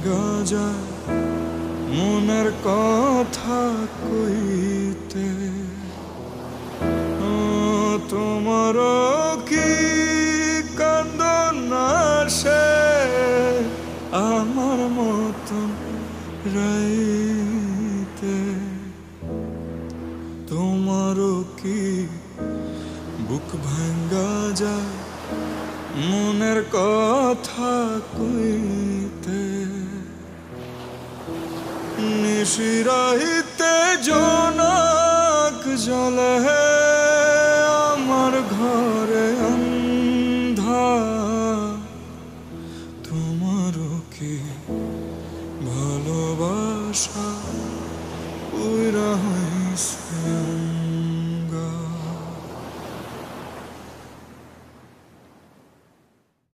ভাঙ্গা যায় মনের কথা কইতে। তোমার কি কান্দন আসে আমার মতন রাইতে? তোমারও কি বুক ভাঙ্গা যায় মনের কথা কইতে? নিশিরাইতে জোনাক জ্বলে আমার ঘরে অন্ধার। তোমারও কি ভালোবাসা উইরা হইছে?